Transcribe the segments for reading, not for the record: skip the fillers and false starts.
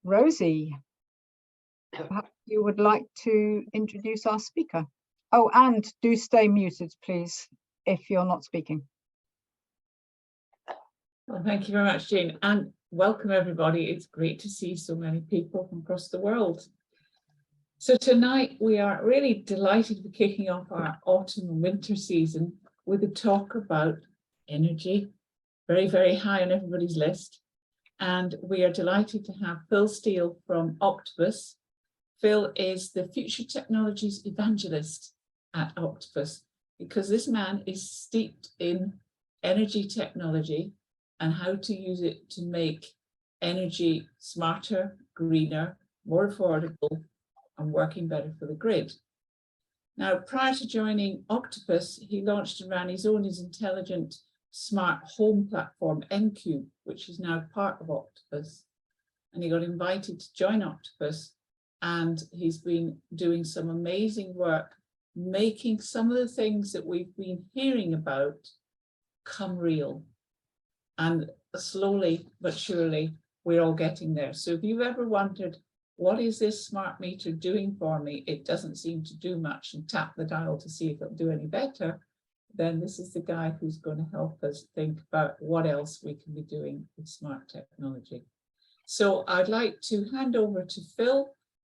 Rosie, perhaps you would like to introduce our speaker. Oh, and do stay muted, please, if you're not speaking. Well, thank you very much, Jane, and welcome everybody. It's great to see so many people from across the world. So tonight we are really delighted to be kicking off our autumn and winter season with a talk about energy, very, very high on everybody's list. And we are delighted to have Phil Steele from Octopus. Phil is the future technologies evangelist at Octopus, because this man is steeped in energy technology and how to use it to make energy smarter, greener, more affordable, and working better for the grid. Now, prior to joining Octopus, he launched and ran his own intelligent smart home platform, NQ, which is now part of Octopus. And he got invited to join Octopus, and he's been doing some amazing work, making some of the things that we've been hearing about come real. And slowly but surely, we're all getting there. So if you've ever wondered, what is this smart meter doing for me? It doesn't seem to do much, and tap the dial to see if it'll do any better. Then this is the guy who's going to help us think about what else we can be doing with smart technology. So I'd like to hand over to Phil,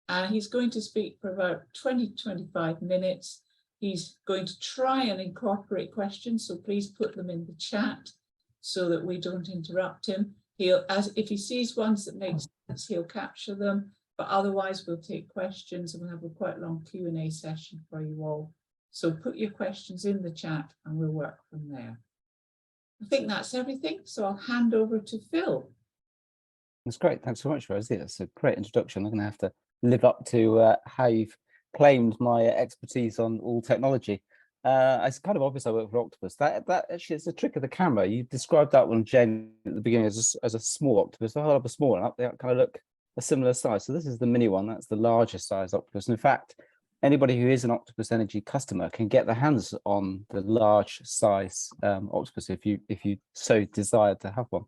and he's going to speak for about 20-25 minutes. He's going to try and incorporate questions, so please put them in the chat so that we don't interrupt him. If he sees ones that make sense, he'll capture them, but otherwise we'll take questions and we'll have a quite long Q&A session for you all. So put your questions in the chat and we'll work from there. I think that's everything, so I'll hand over to Phil. That's great. Thanks so much, Rosie. That's a great introduction. I'm going to have to live up to how you've claimed my expertise on all technology. It's kind of obvious I work for Octopus. That actually is a trick of the camera. You described that one, Jane, at the beginning as a small octopus. I have a small one. They kind of look a similar size. So this is the mini one. That's the largest size octopus. And in fact, anybody who is an Octopus Energy customer can get their hands on the large size octopus if you so desire to have one.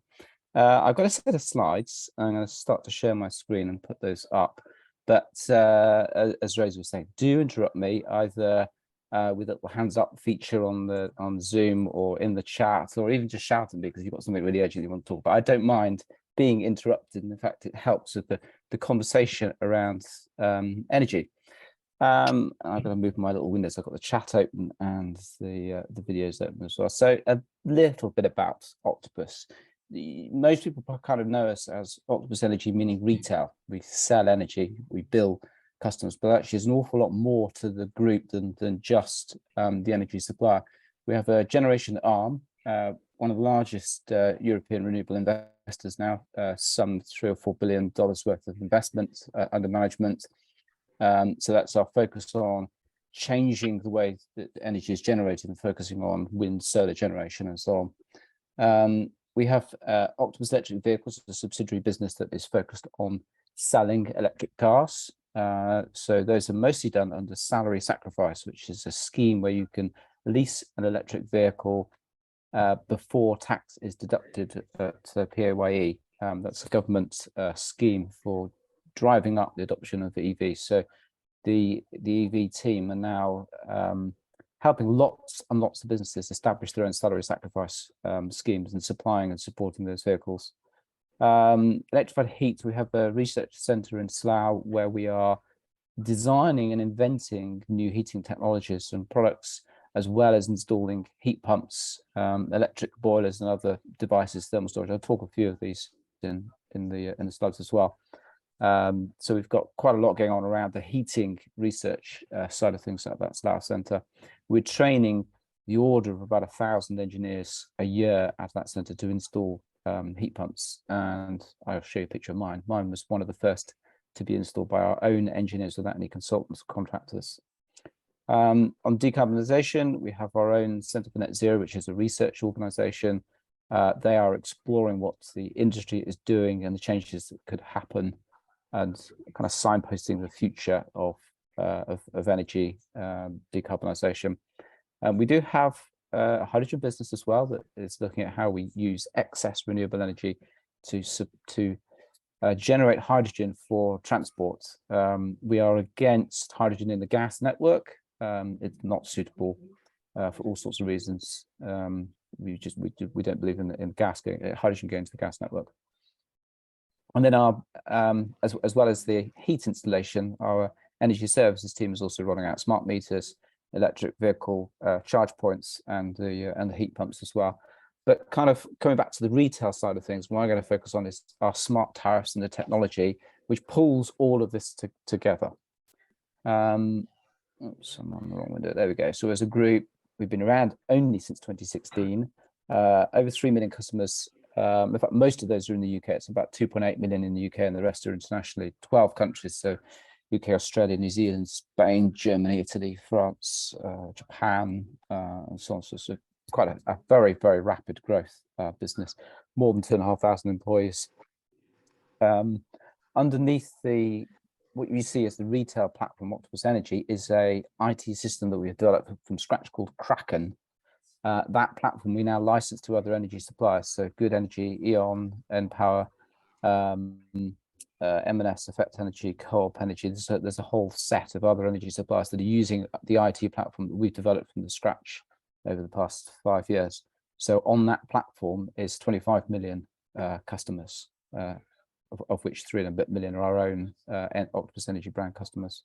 I've got a set of slides. I'm going to start to share my screen and put those up. But as Rosie was saying, do interrupt me either with a hands up feature on Zoom or in the chat, or even just shout at me because you've got something really urgent you want to talk about. I don't mind being interrupted, and in fact it helps with the conversation around energy. I've got to move my little windows. I've got the chat open and the videos open as well. So a little bit about Octopus. Most people kind of know us as Octopus Energy, meaning retail. We sell energy, we bill customers, but actually there's an awful lot more to the group than just the energy supplier. We have a generation arm, one of the largest European renewable investors now, some $3 or $4 billion worth of investment under management. So that's our focus on changing the way that energy is generated and focusing on wind, solar generation and so on. We have Octopus Electric Vehicles, a subsidiary business that is focused on selling electric cars. So those are mostly done under salary sacrifice, which is a scheme where you can lease an electric vehicle before tax is deducted at PAYE. That's a government scheme for driving up the adoption of EVs. So the EV team are now helping lots and lots of businesses establish their own salary sacrifice schemes and supplying and supporting those vehicles. Electrified heat, we have a research centre in Slough where we are designing and inventing new heating technologies and products, as well as installing heat pumps, electric boilers and other devices, thermal storage. I'll talk a few of these in the slides as well. So we've got quite a lot going on around the heating research side of things at that Slough Centre. We're training the order of about 1,000 engineers a year at that centre to install heat pumps, and I'll show you a picture of mine. Mine was one of the first to be installed by our own engineers without any consultants or contractors. On decarbonisation, we have our own Centre for Net Zero, which is a research organisation. They are exploring what the industry is doing and the changes that could happen, and kind of signposting the future of energy decarbonisation. We do have a hydrogen business as well that is looking at how we use excess renewable energy to generate hydrogen for transport. We are against hydrogen in the gas network. It's not suitable for all sorts of reasons. We don't believe in gas hydrogen going to the gas network. And then our as well as the heat installation, our energy services team is also rolling out smart meters, electric vehicle charge points, and the heat pumps as well. But kind of coming back to the retail side of things, what I'm going to focus on is our smart tariffs and the technology, which pulls all of this together. Oops, I'm on the wrong window. There we go. So as a group, we've been around only since 2016. Over 3 million customers. In fact, most of those are in the UK. It's about 2.8 million in the UK, and the rest are internationally. 12 countries. So UK, Australia, New Zealand, Spain, Germany, Italy, France, Japan, and so on. So quite a very, very rapid growth business. More than 2,500 employees. Underneath what you see as the retail platform, Octopus Energy, is a IT system that we have developed from scratch called Kraken. That platform we now license to other energy suppliers, so Good Energy, E.ON, npower, M&S, Effect Energy, Co-op Energy. There's a whole set of other energy suppliers that are using the IT platform that we've developed from the scratch over the past 5 years. So on that platform is 25 million customers, of which 3.5 million are our own Octopus Energy brand customers.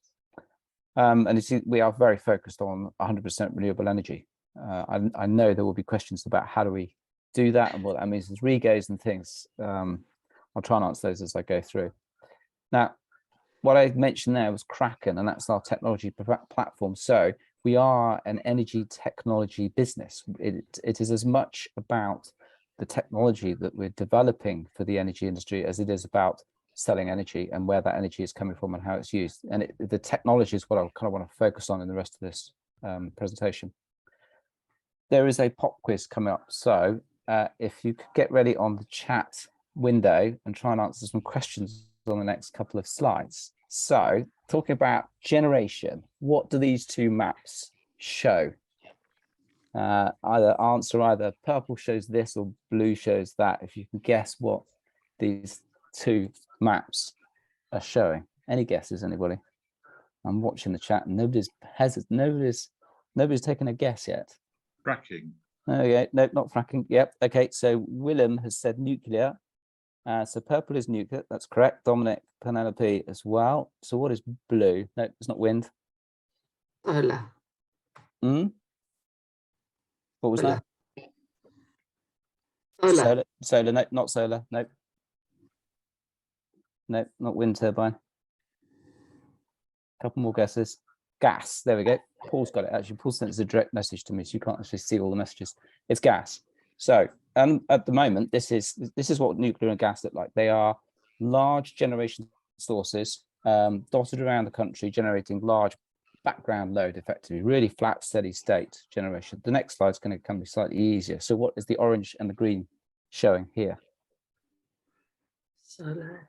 And you see, we are very focused on 100% renewable energy. I know there will be questions about how do we do that and what that means as regos and things. I'll try and answer those as I go through. Now, what I mentioned there was Kraken, and that's our technology platform. So we are an energy technology business. It is as much about the technology that we're developing for the energy industry as it is about selling energy and where that energy is coming from and how it's used. And the technology is what I kind of want to focus on in the rest of this presentation. There is a pop quiz coming up. So if you could get ready on the chat window and try and answer some questions on the next couple of slides. So talking about generation, what do these two maps show? Either purple shows this or blue shows that. If you can guess what these two maps are showing. Any guesses, anybody? I'm watching the chat and nobody's taken a guess yet. Fracking. Okay, no, not fracking. Yep. Okay, so Willem has said nuclear. So purple is nuclear. That's correct. Dominic, Penelope as well. So what is blue? No, it's not wind. Solar. What was Solar. that? Solar. Solar. No, not solar. Nope. Nope, not wind turbine. Couple more guesses. Gas. There we go. Paul's got it. Actually, Paul sent us a direct message to me, so you can't actually see all the messages. It's gas. So, at the moment, this is what nuclear and gas look like. They are large generation sources dotted around the country, generating large background load, effectively, really flat, steady state generation. The next slide is going to be slightly easier. So, what is the orange and the green showing here? Solar.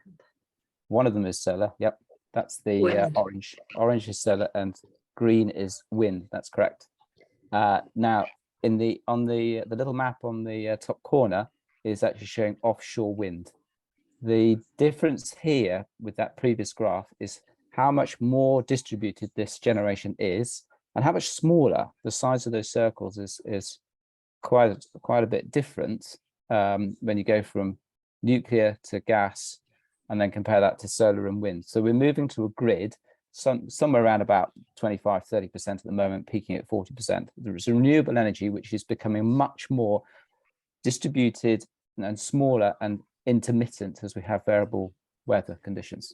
One of them is solar. Yep, that's the orange. Orange is solar and green is wind. That's correct. Now, on the little map on the top corner is actually showing offshore wind. The difference here with that previous graph is how much more distributed this generation is, and how much smaller. The size of those circles is quite a bit different when you go from nuclear to gas, and then compare that to solar and wind. So we're moving to a grid, somewhere around about 25–30% at the moment, peaking at 40%. There is renewable energy, which is becoming much more distributed and smaller and intermittent as we have variable weather conditions.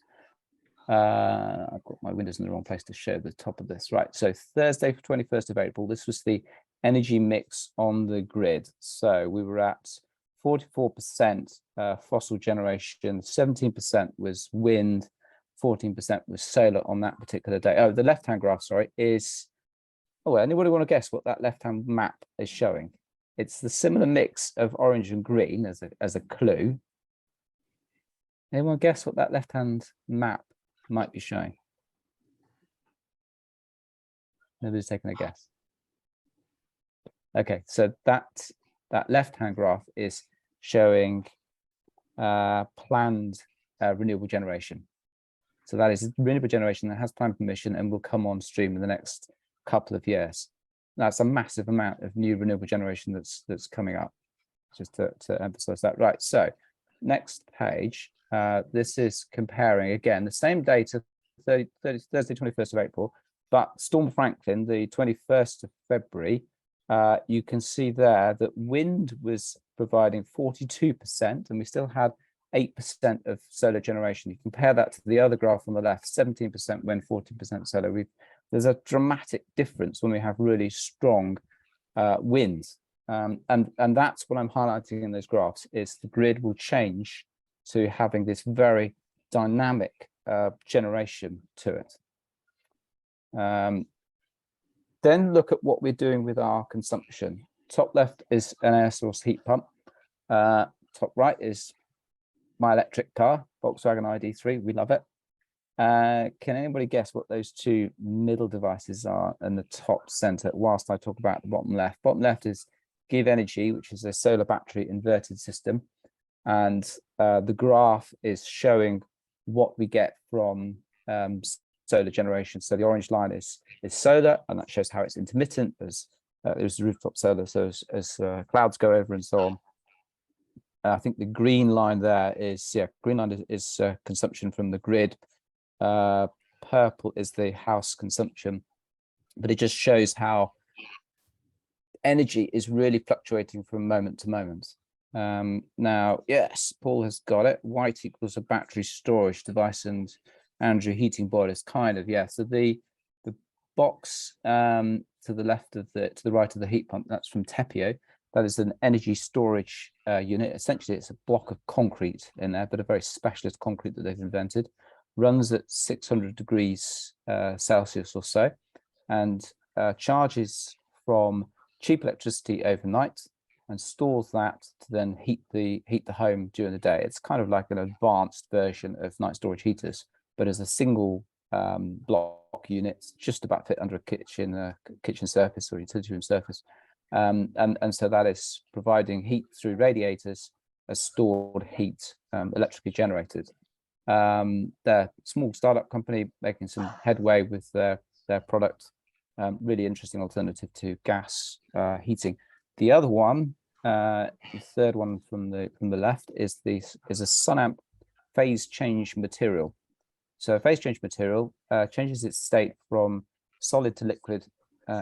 I've got my windows in the wrong place to show the top of this. Right, so Thursday, 21st of April, this was the energy mix on the grid. So we were at 44% fossil generation, 17% was wind, 14% was solar on that particular day. Oh, the left-hand graph, sorry, is, oh, anybody want to guess what that left-hand map is showing? It's the similar mix of orange and green as a clue. Anyone guess what that left-hand map might be showing? Nobody's taking a guess. Okay, so that left-hand graph is showing planned renewable generation. So that is renewable generation that has planning permission and will come on stream in the next couple of years. That's a massive amount of new renewable generation that's coming up, just to emphasize that. Right, so next page, this is comparing, again, the same data, Thursday, 21st of April, but Storm Franklin, the 21st of February, you can see there that wind was providing 42%, and we still had 8% of solar generation. You compare that to the other graph on the left, 17% wind, 14% solar. There's a dramatic difference when we have really strong winds. And that's what I'm highlighting in those graphs, is the grid will change to having this very dynamic generation to it. Then look at what we're doing with our consumption. Top left is an air source heat pump. Top right is my electric car, Volkswagen ID3. We love it. Can anybody guess what those two middle devices are in the top center, whilst I talk about the bottom left? Bottom left is Give Energy, which is a solar battery inverted system. And the graph is showing what we get from solar generation. So the orange line is solar, and that shows how it's intermittent as there's rooftop solar. So as clouds go over and so on. I think the green line there is, green line is consumption from the grid. Purple is the house consumption, but it just shows how energy is really fluctuating from moment to moment. Now, yes, Paul has got it. White equals a battery storage device, and Andrew, heating boilers, kind of, yeah. So the box to the left of to the right of the heat pump, that's from Tepio. That is an energy storage unit. Essentially, it's a block of concrete in there, but a very specialist concrete that they've invented. Runs at 600 degrees Celsius or so, and charges from cheap electricity overnight and stores that to then heat the home during the day. It's kind of like an advanced version of night storage heaters, but as a single block unit, just about fit under a kitchen surface or utility room surface. And so that is providing heat through radiators as stored heat, electrically generated. They're a small startup company making some headway with their product. Really interesting alternative to gas heating. The other one, the third one from the left, is a SunAmp phase change material. So a phase change material changes its state from solid to liquid,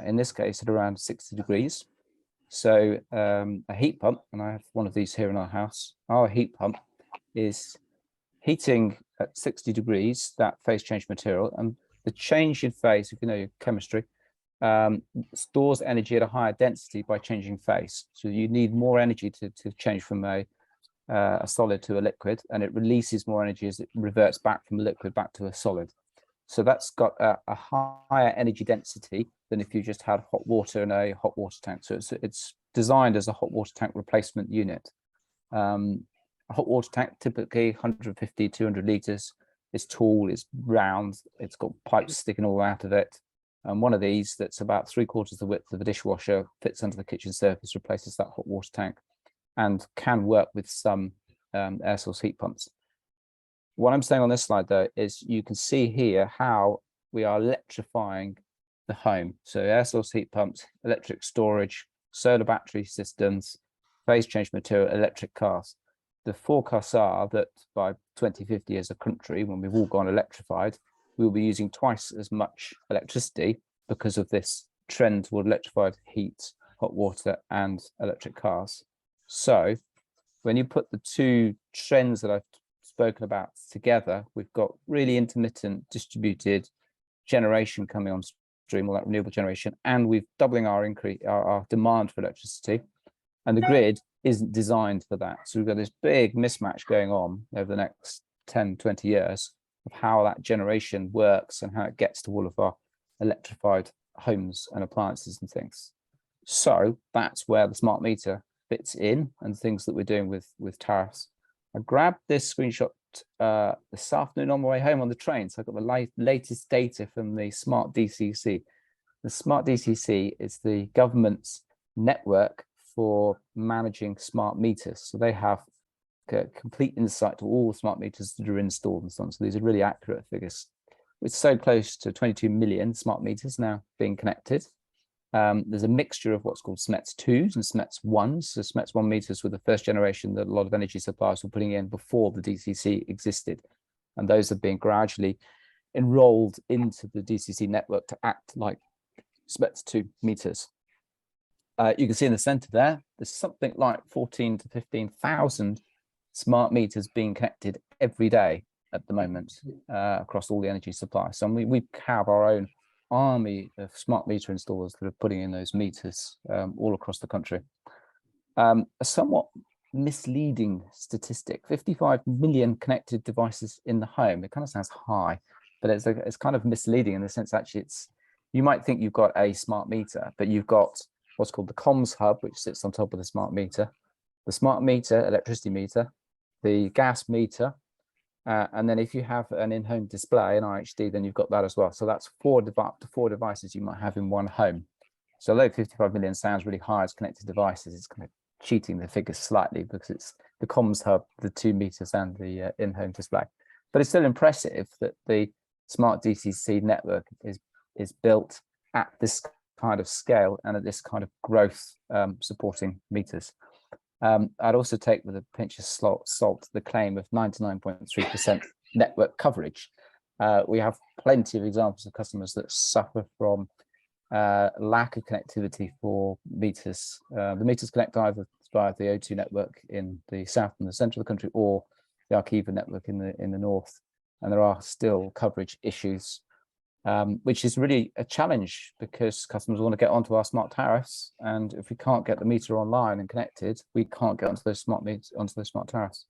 in this case at around 60 degrees. So a heat pump, and I have one of these here in our house, our heat pump is heating at 60 degrees, that phase change material, and the change in phase, if you know your chemistry, stores energy at a higher density by changing phase. So you need more energy to change from a solid to a liquid, and it releases more energy as it reverts back from a liquid back to a solid. So that's got a higher energy density than if you just had hot water in a hot water tank. So it's designed as a hot water tank replacement unit. A hot water tank, typically 150, 200 litres. It's tall, it's round, it's got pipes sticking all out of it. And one of these that's about 3/4 the width of a dishwasher fits under the kitchen surface, replaces that hot water tank, and can work with some air source heat pumps. What I'm saying on this slide, though, is you can see here how we are electrifying the home. So air source heat pumps, electric storage, solar battery systems, phase change material, electric cars. The forecasts are that by 2050 as a country, when we've all gone electrified, we'll be using twice as much electricity because of this trend toward electrified heat, hot water, and electric cars. So when you put the two trends that I've spoken about together, we've got really intermittent distributed generation coming on stream, all that renewable generation, and we've doubling our demand for electricity, and the grid isn't designed for that. So we've got this big mismatch going on over the next 10, 20 years of how that generation works and how it gets to all of our electrified homes and appliances and things. So that's where the smart meter fits in, and things that we're doing with tariffs. I grabbed this screenshot this afternoon on my way home on the train. So I got the latest data from the Smart DCC. The Smart DCC is the government's network for managing smart meters. So they have complete insight to all the smart meters that are installed and so on. So these are really accurate figures. It's so close to 22 million smart meters now being connected. There's a mixture of what's called SMETS 2s and SMETS 1s. So SMETS 1 meters were the first generation that a lot of energy suppliers were putting in before the DCC existed. And those have been gradually enrolled into the DCC network to act like SMETS 2 meters. You can see in the center there, there's something like 14 to 15,000 smart meters being connected every day at the moment across all the energy supply. So we have our own army of smart meter installers that are putting in those meters all across the country. A somewhat misleading statistic: 55 million connected devices in the home. It kind of sounds high, but it's kind of misleading in the sense actually you might think you've got a smart meter, but you've got what's called the comms hub, which sits on top of the smart meter electricity meter, the gas meter, and then if you have an in-home display, an IHD, then you've got that as well. So that's up to four devices you might have in one home. So although 55 million sounds really high as connected devices, it's kind of cheating the figures slightly because it's the comms hub, the 2 meters, and the in-home display. But it's still impressive that the smart DCC network is built at this kind of scale and at this kind of growth supporting meters. I'd also take with a pinch of salt the claim of 99.3% network coverage. We have plenty of examples of customers that suffer from lack of connectivity for meters. The meters connect either via the O2 network in the south and the centre of the country, or the Arqiva network in the north, and there are still coverage issues, which is really a challenge because customers want to get onto our smart tariffs, and if we can't get the meter online and connected, we can't get onto those smart meters, onto those smart tariffs.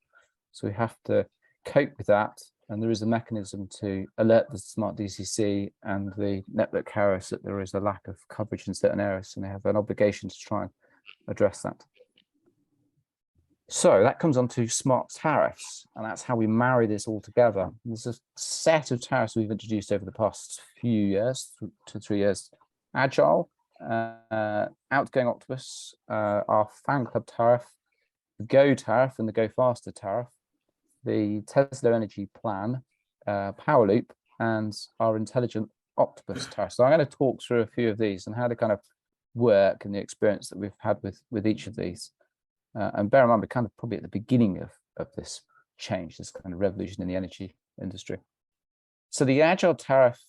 So we have to cope with that, and there is a mechanism to alert the smart DCC and the network carriers that there is a lack of coverage in certain areas, and they have an obligation to try and address that. So that comes on to smart tariffs, and that's how we marry this all together. There's a set of tariffs we've introduced over the past few years, 2 to 3 years. Agile, outgoing Octopus, our fan club tariff, the Go tariff and the Go Faster tariff, the Tesla Energy Plan, Power Loop, and our intelligent Octopus tariff. So I'm going to talk through a few of these and how they kind of work and the experience that we've had with each of these. And bear in mind, we're kind of probably at the beginning of this change, this kind of revolution in the energy industry. So the Agile tariff,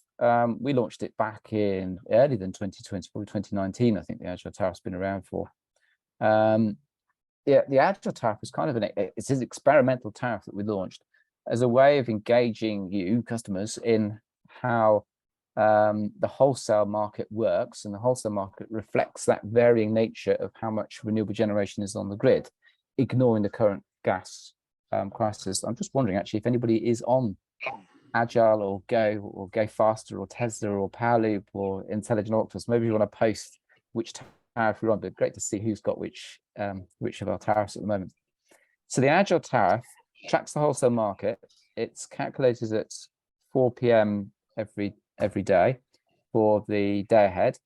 we launched it back in earlier than 2020, probably 2019. I think the Agile tariff's been around for. The Agile tariff is kind of it's an experimental tariff that we launched as a way of engaging you customers in how the wholesale market works, and the wholesale market reflects that varying nature of how much renewable generation is on the grid, ignoring the current gas crisis. I'm just wondering actually if anybody is on Agile or Go Faster or Tesla or Power Loop or Intelligent Octopus. Maybe you want to post which tariff you're on, but great to see who's got which of our tariffs at the moment. So the Agile tariff tracks the wholesale market. It's calculated at 4 p.m. every day for the day ahead,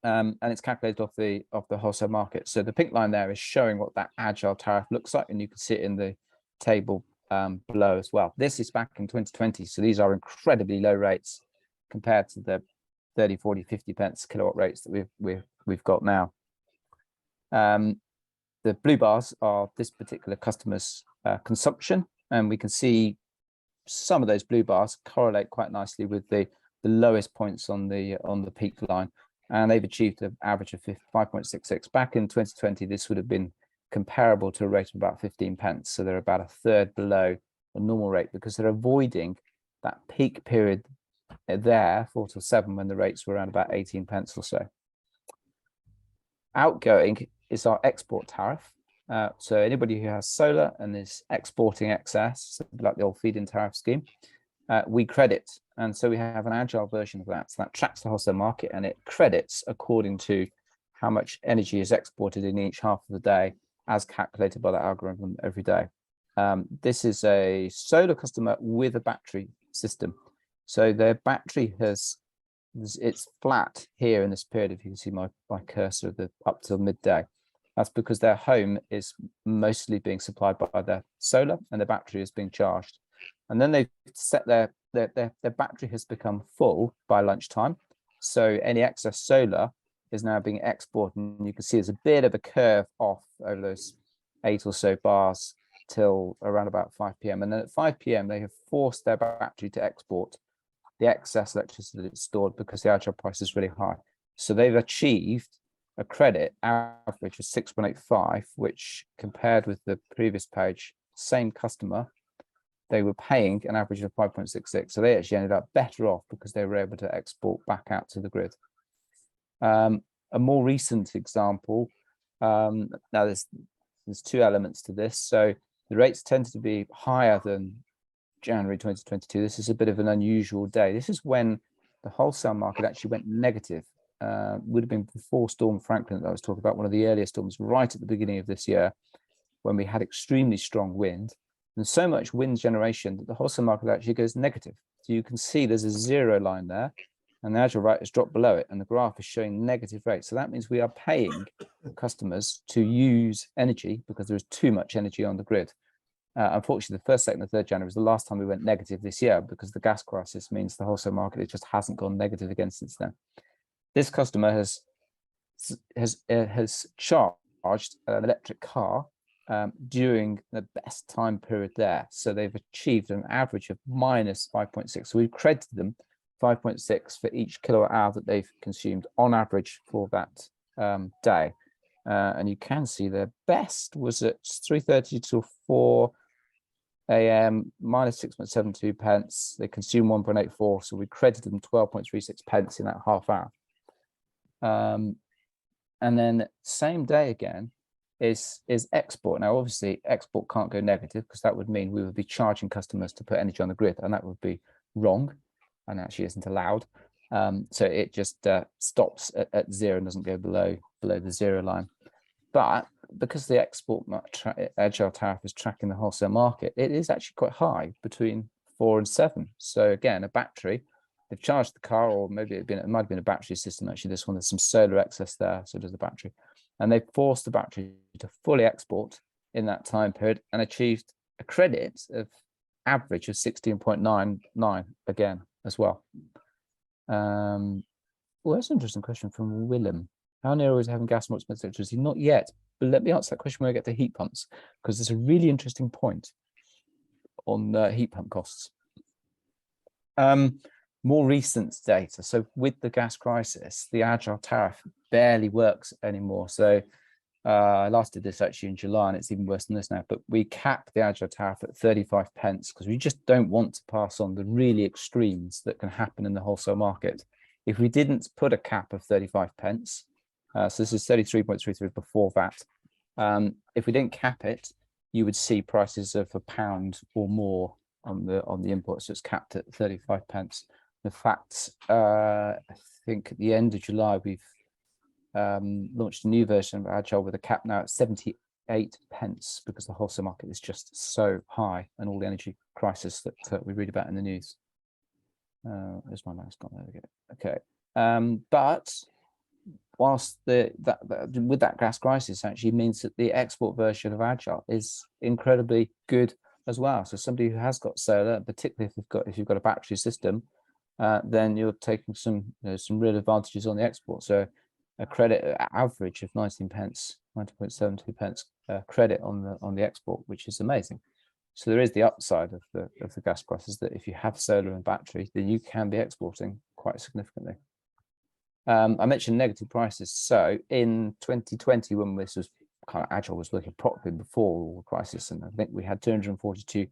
and it's calculated off the wholesale market. So the pink line there is showing what that Agile tariff looks like, and you can see it in the table below as well. This is back in 2020, so these are incredibly low rates compared to the 30, 40, 50 pence kilowatt rates that we've got now. The blue bars are this particular customer's consumption, and we can see some of those blue bars correlate quite nicely with the lowest points on the peak line, and they've achieved an average of 5.66. Back in 2020, this would have been comparable to a rate of about 15 pence. So they're about a third below the normal rate because they're avoiding that peak period there, 4 till 7, when the rates were around about 18 pence or so. Outgoing is our export tariff. So anybody who has solar and is exporting excess, like the old feed-in tariff scheme, we credit. And so we have an Agile version of that. So that tracks the wholesale market and it credits according to how much energy is exported in each half of the day, as calculated by the algorithm every day. This is a solar customer with a battery system. So their battery it's flat here in this period, if you can see my cursor up till midday. That's because their home is mostly being supplied by their solar and the battery is being charged. And then they've set their battery has become full by lunchtime. So any excess solar is now being exported. And you can see there's a bit of a curve off over those 8 or so bars till around about 5 p.m. And then at 5 p.m. they have forced their battery to export the excess electricity that's stored because the agile price is really high. So they've achieved a credit average of 6.85, which compared with the previous page, same customer, they were paying an average of 5.66. So they actually ended up better off because they were able to export back out to the grid. A more recent example, now there's 2 elements to this. So the rates tend to be higher than January 2022. This is a bit of an unusual day. This is when the wholesale market actually went negative. Would have been before Storm Franklin that I was talking about, one of the earlier storms right at the beginning of this year, when we had extremely strong wind and so much wind generation that the wholesale market actually goes negative. So you can see there's a 0 line there and the agile rate has dropped below it and the graph is showing negative rates. So that means we are paying customers to use energy because there is too much energy on the grid. Unfortunately, the 1st, 2nd, and 3rd January was the last time we went negative this year because the gas crisis means the wholesale market, it just hasn't gone negative again since then. This customer has charged an electric car during the best time period there. So they've achieved an average of minus 5.6. So we've credited them 5.6 for each kilowatt hour that they've consumed on average for that day. And you can see their best was at 3:30 to 4 a.m. minus 6.72 pence. They consume 1.84. So we credited them 12.36 pence in that half hour. And then same day again is export. Now, obviously, export can't go negative because that would mean we would be charging customers to put energy on the grid, and that would be wrong and actually isn't allowed. So it just stops at 0 and doesn't go below the 0 line. But because the export agile tariff is tracking the wholesale market, it is actually quite high, between 4 and 7. So again, a battery, they've charged the car, or maybe it might have been a battery system. Actually, this one, there's some solar excess there, so does the battery. And they forced the battery to fully export in that time period and achieved a credit of average of 16.99 again as well. Well, that's an interesting question from Willem. How near is having gas more expensive electricity? Not yet, but let me answer that question when I get to heat pumps, because there's a really interesting point on heat pump costs. More recent data. So with the gas crisis, the agile tariff barely works anymore. So I last did this actually in July, and it's even worse than this now, but we cap the agile tariff at 35 pence because we just don't want to pass on the really extremes that can happen in the wholesale market. If we didn't put a cap of 35 pence, so this is 33.33 before VAT. If we didn't cap it, you would see prices of £1 or more on the import. So it's capped at 35 pence. In fact, I think at the end of July, we've launched a new version of Agile with a cap now at 78 pence because the wholesale market is just so high and all the energy crisis that we read about in the news. Where's my mouse gone? There we go. Okay. But whilst with that gas crisis actually means that the export version of Agile is incredibly good as well. So somebody who has got solar, particularly if you've got a battery system, then you're taking some real advantages on the export. So a credit average of 19 pence, 90.72 pence credit on the export, which is amazing. So there is the upside of the gas prices, that if you have solar and battery, then you can be exporting quite significantly. I mentioned negative prices. So in 2020, when this was kind of Agile was working properly before the crisis, and I think we had 242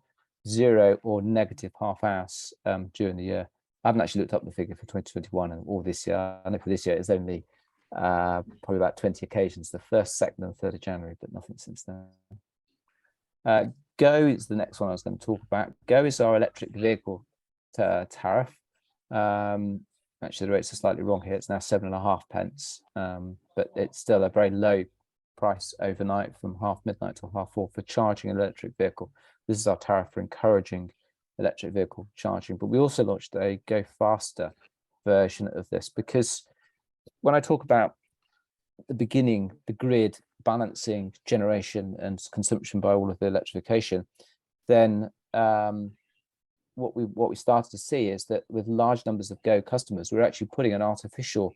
0 or negative half hours during the year. I haven't actually looked up the figure for 2021 or this year. I know for this year it's only probably about 20 occasions, the 1st, 2nd, and 3rd of January, but nothing since then. Go is the next one I was going to talk about. Go is our electric vehicle tariff. Actually, the rates are slightly wrong here. It's now 7.5 pence, but it's still a very low price overnight from half midnight till 4:30 for charging an electric vehicle. This is our tariff for encouraging electric vehicle charging. But we also launched a Go Faster version of this, because when I talk about at the beginning, the grid balancing generation and consumption by all of the electrification, then what we started to see is that with large numbers of Go customers, we're actually putting an artificial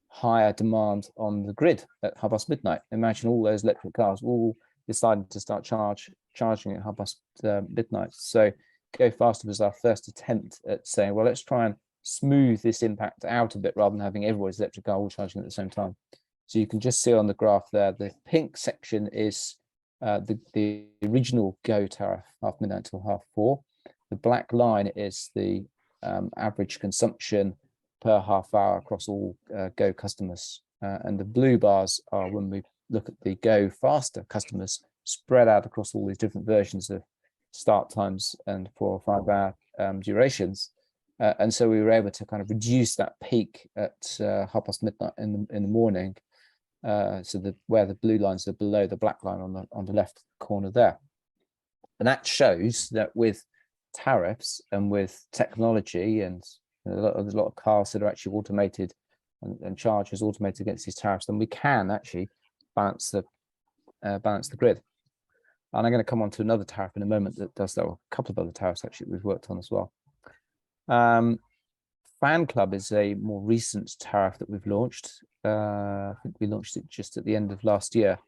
higher demand on the grid at midnight. Imagine all those electric cars all deciding to start charging at midnight. So Go Faster was our first attempt at saying, well, let's try and smooth this impact out a bit rather than having everybody's electric car all charging at the same time. So you can just see on the graph there, the pink section is the original Go tariff, half midnight till 4:30. The black line is the average consumption per half hour across all Go customers. And the blue bars are when we look at the Go Faster customers spread out across all these different versions of start times and 4 or 5 hour durations. And so we were able to kind of reduce that peak at midnight in the morning. So where the blue lines are below the black line on the left corner there. And that shows that with tariffs and with technology and there's a lot of cars that are actually automated and chargers automated against these tariffs, then we can actually balance the grid. And I'm going to come on to another tariff in a moment that does that, or a couple of other tariffs actually that we've worked on as well. Fan Club is a more recent tariff that we've launched. I think we launched it just at the end of last year.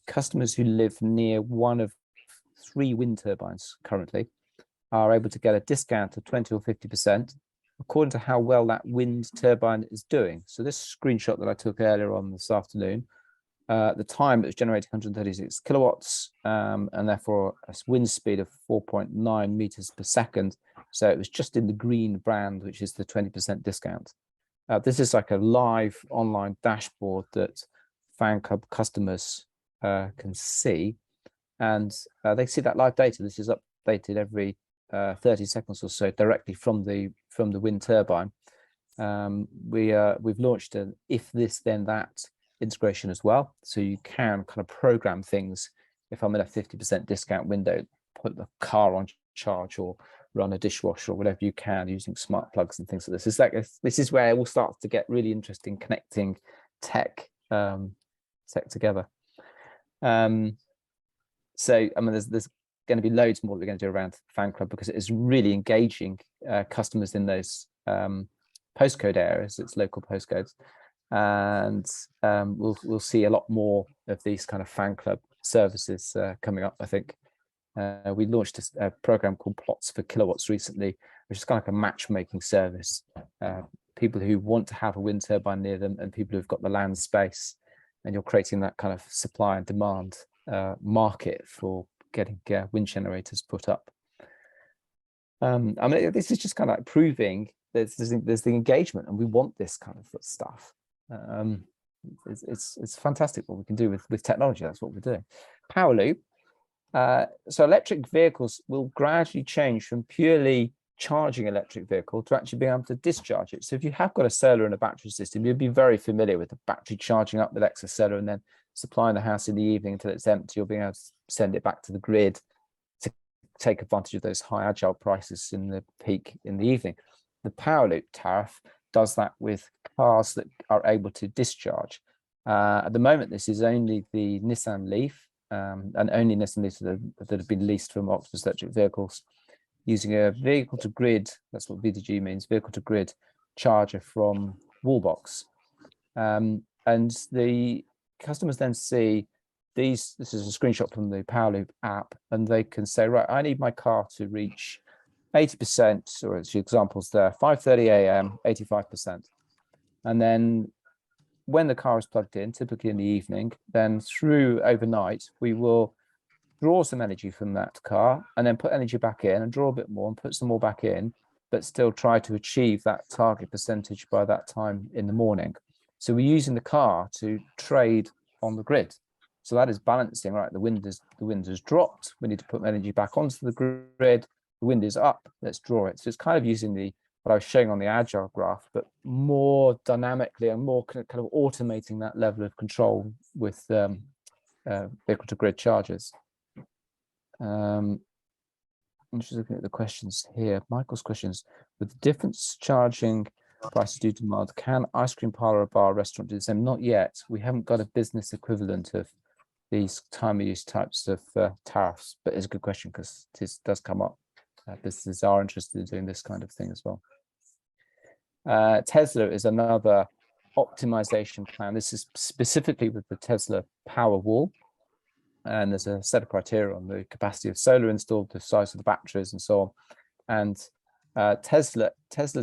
Customers who live near one of 3 wind turbines currently are able to get a discount of 20 or 50% according to how well that wind turbine is doing. So this screenshot that I took earlier on this afternoon, the time it was generating 136 kilowatts and therefore a wind speed of 4.9 meters per second. So it was just in the green band, which is the 20% discount. This is like a live online dashboard that Fan Club customers can see, and they see that live data. This is updated every 30 seconds or so directly from the wind turbine. We've launched an if this then that integration as well, so you can kind of program things. If I'm in a 50% discount window, put the car on charge or run a dishwasher or whatever you can using smart plugs and things like this. This is where it all starts to get really interesting, connecting tech together. So I mean, there's going to be loads more that we're going to do around Fan Club because it is really engaging customers in those postcode areas. It's local postcodes, and we'll see a lot more of these kind of Fan Club services coming up, I think. We launched a program called Plots for Kilowatts recently, which is kind of like a matchmaking service. People who want to have a wind turbine near them and people who've got the land space, and you're creating that kind of supply and demand market for getting wind generators put up. I mean, this is just kind of like proving there's the engagement, and we want this kind of stuff. It's fantastic what we can do with technology. That's what we're doing. Power loop. So electric vehicles will gradually change from purely charging electric vehicle to actually being able to discharge it. So if you have got a solar and a battery system, you'll be very familiar with the battery charging up with excess solar and then supplying the house in the evening until it's empty. You'll be able to send it back to the grid to take advantage of those high agile prices in the peak in the evening. The power loop tariff does that with cars that are able to discharge. At the moment, this is only the Nissan Leaf and only Nissan Leafs that have been leased from Octopus Electric Vehicles using a vehicle to grid. That's what VDG means, vehicle to grid charger from Wallbox. And the customers then see this is a screenshot from the Power Loop app, and they can say, right, I need my car to reach 80%, or as your examples there, 5:30 a.m., 85%. And then when the car is plugged in, typically in the evening, then through overnight, we will draw some energy from that car and then put energy back in and draw a bit more and put some more back in, but still try to achieve that target percentage by that time in the morning. So we're using the car to trade on the grid. So that is balancing, right? The wind has dropped. We need to put energy back onto the grid. The wind is up. Let's draw it. So it's kind of using what I was showing on the agile graph, but more dynamically and more kind of automating that level of control with vehicle to grid chargers. I'm just looking at the questions here. Michael's questions: with the difference charging prices do demand. Can ice cream parlor or bar restaurant do the same? Not yet. We haven't got a business equivalent of these time of use types of tariffs, but it's a good question because this does come up. Businesses are interested in doing this kind of thing as well. Tesla is another optimization plan. This is specifically with the Tesla Powerwall, and there's a set of criteria on the capacity of solar installed, the size of the batteries, and so on. And Tesla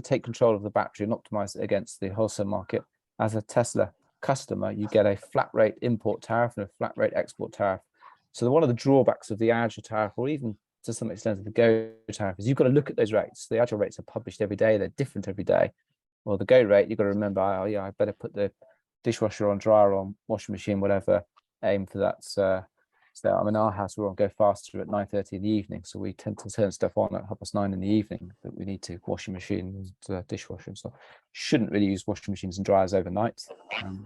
take control of the battery and optimize it against the wholesale market. As a Tesla customer, you get a flat rate import tariff and a flat rate export tariff. So one of the drawbacks of the Agile tariff, or even to some extent of the Go tariff, is you've got to look at those rates. The Agile rates are published every day; they're different every day. Well, the Go rate, you've got to remember, oh yeah, I better put the dishwasher on, dryer on, washing machine, whatever. Aim for that. So I mean, our house, we're on Go faster at 9:30 in the evening, so we tend to turn stuff on at 9:30 in the evening that we need to, washing machine and dishwasher and stuff. Shouldn't really use washing machines and dryers overnight.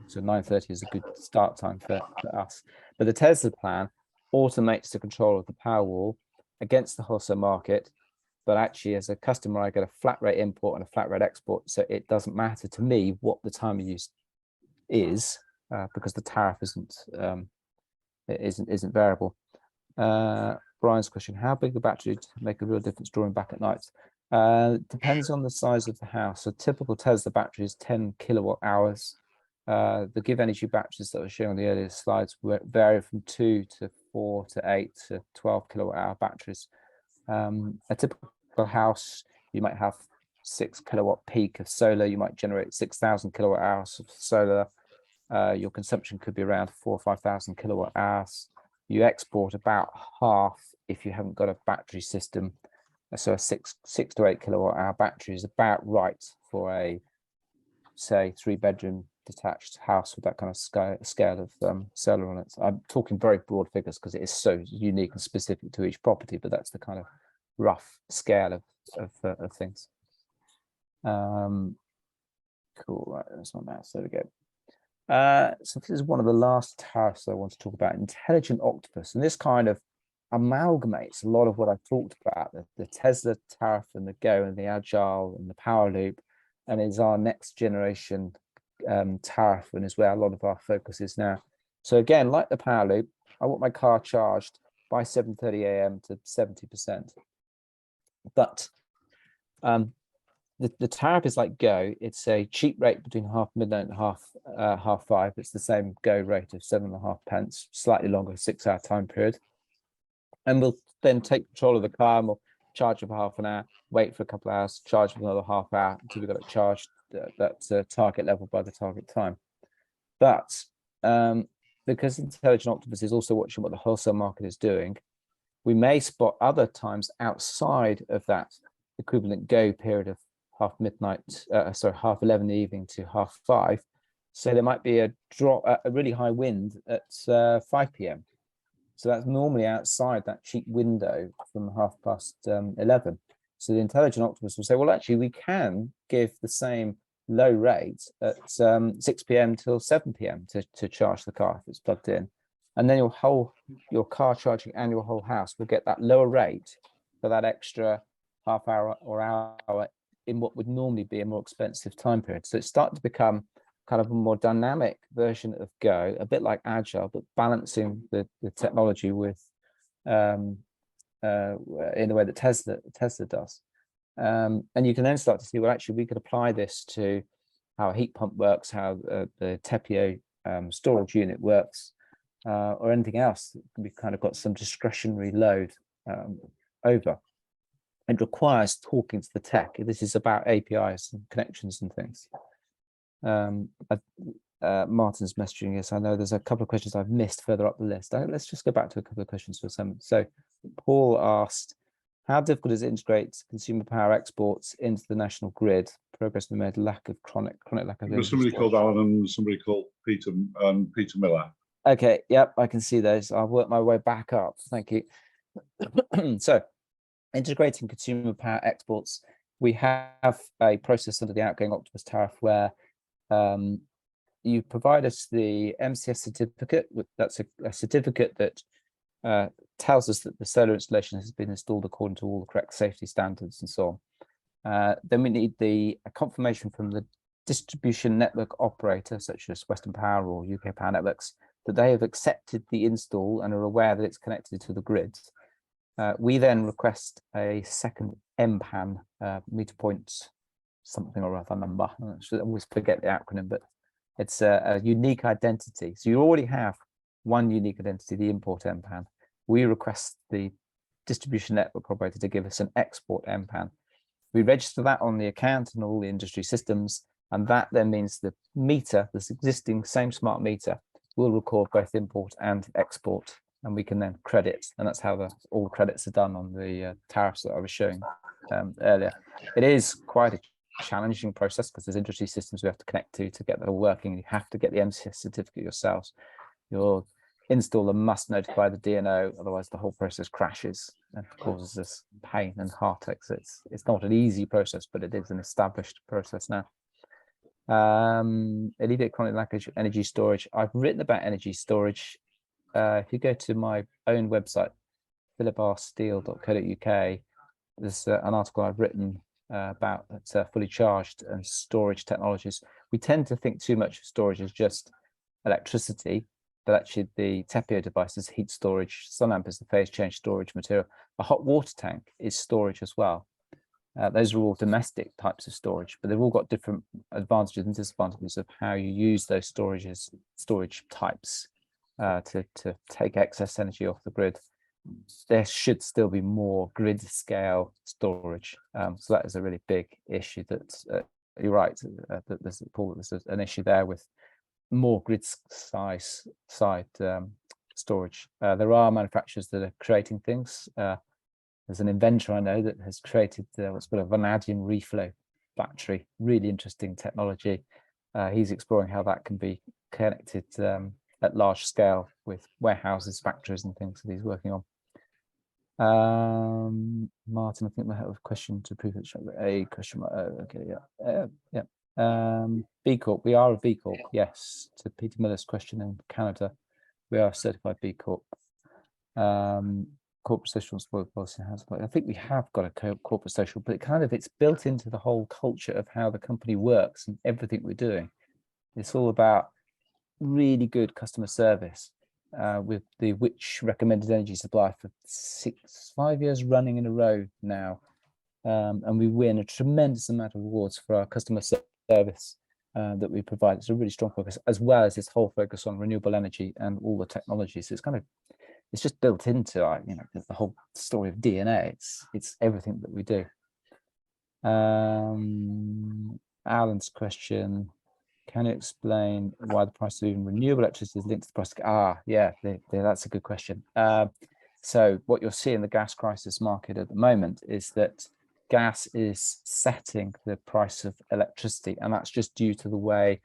So 9:30 is a good start time for us. But the Tesla plan automates the control of the Powerwall against the wholesale market. But actually, as a customer, I get a flat rate import and a flat rate export. So it doesn't matter to me what the time of use is because the tariff isn't variable. Brian's question: how big a battery to make a real difference drawing back at night? Depends on the size of the house. A typical Tesla battery is 10 kilowatt hours. The Give Energy batteries that I was showing on the earlier slides vary from 2 to 4 to 8 to 12 kilowatt hour batteries. A typical house, you might have 6 kilowatt peak of solar. You might generate 6,000 kilowatt hours of solar. Your consumption could be around 4,000 or 5,000 kilowatt hours. You export about half if you haven't got a battery system. So a 6 to 8 kilowatt hour battery is about right for a, say, 3-bedroom detached house with that kind of scale of solar on it. I'm talking very broad figures because it is so unique and specific to each property, but that's the kind of rough scale of things. Cool, right, that's my mouse, there we go. So this is one of the last tariffs I want to talk about, intelligent octopus, and this kind of amalgamates a lot of what I've talked about, the Tesla tariff and the Go and the Agile and the power loop, and is our next generation tariff, and is where a lot of our focus is now. So again, like the power loop, I want my car charged by 7:30 a.m. to 70%. But the tariff is like Go. It's a cheap rate between half midnight and half 5. It's the same Go rate of 7.5 pence, slightly longer 6-hour time period. And we'll then take control of the car and we'll charge it for half an hour, wait for a couple of hours, charge for another half hour until we got it charged that target level by the target time. But because Intelligent Octopus is also watching what the wholesale market is doing, we may spot other times outside of that equivalent Go period of half 11 in the evening to half 5. So there might be a really high wind at 5 p.m. So that's normally outside that cheap window from 11:30. So the Intelligent Octopus will say, well, actually, we can give the same low rate at 6 p.m. till 7 p.m. to charge the car if it's plugged in. And then your car charging and your whole house will get that lower rate for that extra half hour or hour in what would normally be a more expensive time period. So it's starting to become kind of a more dynamic version of Go, a bit like Agile, but balancing the technology with in the way that Tesla does. And you can then start to see, well, actually, we could apply this to how a heat pump works, how the TEPIO storage unit works, or anything else. We've kind of got some discretionary load over. It requires talking to the tech. This is about APIs and connections and things. Martin's messaging us. I know there's a couple of questions I've missed further up the list. Let's just go back to a couple of questions for some. So Paul asked, how difficult is it to integrate consumer power exports into the national grid? Progress been made, chronic lack of. There's somebody called Alan and somebody called Peter Miller. Okay, yep, I can see those. I'll work my way back up. Thank you. So integrating consumer power exports, we have a process under the outgoing Octopus tariff where you provide us the MCS certificate. That's a certificate that tells us that the solar installation has been installed according to all the correct safety standards and so on. Then we need a confirmation from the distribution network operator, such as Western Power or UK Power Networks, that they have accepted the install and are aware that it's connected to the grid. We then request a second MPAN, meter point something or other number. I should always forget the acronym, but it's a unique identity. So you already have one unique identity, the import MPAN. We request the distribution network operator to give us an export MPAN. We register that on the account and all the industry systems, and that then means the meter, this existing same smart meter, will record both import and export, and we can then credit, and that's how all the credits are done on the tariffs that I was showing earlier. It is quite a challenging process because there's industry systems we have to connect to get that all working. You have to get the MCS certificate yourselves. Your installer must notify the DNO, otherwise the whole process crashes and causes us pain and heartache. So it's not an easy process, but it is an established process now. Alleviate chronic lack of energy storage. I've written about energy storage. If you go to my own website, philiprsteele.co.uk, there's an article I've written about fully charged and storage technologies. We tend to think too much of storage as just electricity, but actually the TEPIO device is heat storage, sun lamp is the phase change storage material. A hot water tank is storage as well. Those are all domestic types of storage, but they've all got different advantages and disadvantages of how you use those storage types to take excess energy off the grid. There should still be more grid scale storage. So that is a really big issue that you're right, that there's an issue there with more grid side storage. There are manufacturers that are creating things. There's an inventor I know that has created what's called a vanadium reflow battery, really interesting technology. He's exploring how that can be connected at large scale with warehouses, factories and things that he's working on. Martin, I think we have a question to prove it. A question mark. Okay, yeah. B Corp. We are a B Corp. Yes. To Peter Miller's question in Canada, we are a certified B Corp. Corporate social responsibility policy has. I think we have got a corporate social, but it's built into the whole culture of how the company works and everything we're doing. It's all about really good customer service. With the Which recommended energy supply for 5 years running in a row now, and we win a tremendous amount of awards for our customer service that we provide. It's a really strong focus, as well as this whole focus on renewable energy and all the technologies. So it's just built into our, the whole story of DNA. It's everything that we do. Alan's question: can you explain why the price of even renewable electricity is linked to the price of that's a good question. So what you'll see in the gas crisis market at the moment is that gas is setting the price of electricity, and that's just due to the way